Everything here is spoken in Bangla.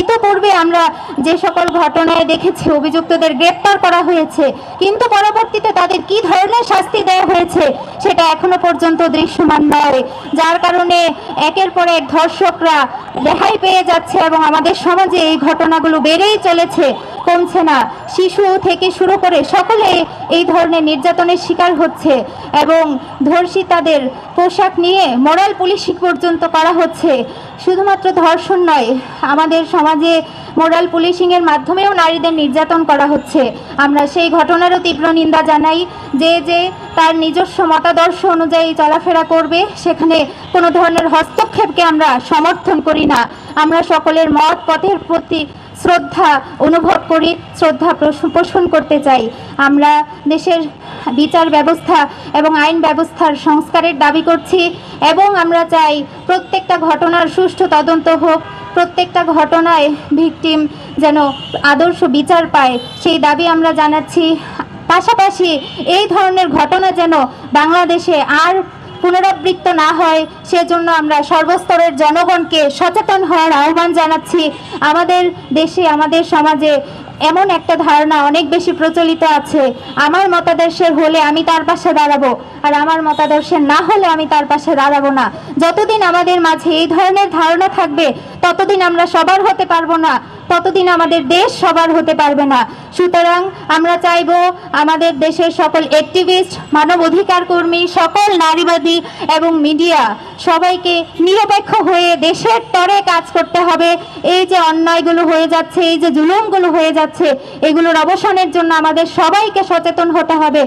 ইতোপূর্বে আমরা যে সকল ঘটনায় দেখেছি অভিযুক্তদের গ্রেপ্তার করা হয়েছে, কিন্তু পরবর্তীতে তাদের কি ধরনের শাস্তি দেওয়া হয়েছে সেটা এখনো পর্যন্ত দৃশ্যমান নয়, যার কারণে একের পর এক ধর্ষকরা রেহাই পেয়ে যাচ্ছে এবং আমাদের সমাজে এই ঘটনাগুলো বেড়েই চলেছে, কমছে না। শিশু থেকে শুরু করে সকলে এই ধরনের নির্যাতনের শিকার হচ্ছে এবং ধর্ষিতাদের পোশাক নিয়ে মোরাল পুলিশিং পর্যন্ত করা হচ্ছে। শুধুমাত্র ধর্ষণ নয়, আমাদের সমাজে মোরাল পুলিশিংয়ের মাধ্যমেও নারীদের নির্যাতন করা হচ্ছে। আমরা সেই ঘটনারও তীব্র নিন্দা জানাই। যে তার নিজস্ব মতাদর্শ অনুযায়ী চলাফেরা করবে, সেখানে কোনো ধরনের হস্তক্ষেপকে আমরা সমর্থন করি না। আমরা সকলের মত পথের প্রতি শ্রদ্ধা অনুভব করি, শ্রদ্ধা পোষণ করতে চাই। আমরা দেশের বিচার ব্যবস্থা এবং আইন ব্যবস্থার সংস্কারের দাবি করছি এবং আমরা চাই প্রত্যেকটা ঘটনার সুষ্ঠু তদন্ত হোক, প্রত্যেকটা ঘটনায় ভিকটিম যেন আদর্শ বিচার পায়, সেই দাবি আমরা জানাচ্ছি। পাশাপাশি এই ধরনের ঘটনা যেন বাংলাদেশে আর পুনরাবৃত্ত না হয়, সেজন্য আমরা সর্বস্তরের জনগণকে সচেতন হওয়ার আহ্বান জানাচ্ছি। আমাদের দেশে, আমাদের সমাজে এমন একটা ধারণা অনেক বেশি প্রচলিত আছে, আমার মতাদর্শের হলে আমি তার পাশে দাঁড়াবো, আর আমার মতাদর্শের না হলে আমি তার পাশে দাঁড়াবো না। যতদিন আমাদের মাঝে এই ধরনের ধারণা থাকবে ততদিন আমরা সবার হতে পারবো না, ততদিন আমাদের দেশ সবার হতে পারবে না। সুতরাং আমরা চাইব আমাদের দেশের সকল অ্যাক্টিভিস্ট, মানব অধিকার কর্মী, সকল নারীবাদী এবং মিডিয়া সবাইকে নিরপেক্ষ হয়ে দেশের তরে কাজ করতে হবে। এই যে অন্যায়গুলো হয়ে যাচ্ছে, এই যে জুলুমগুলো হয়ে যাচ্ছে, এগুলোর অবসানের জন্য আমাদের সবাইকে সচেতন হতে হবে।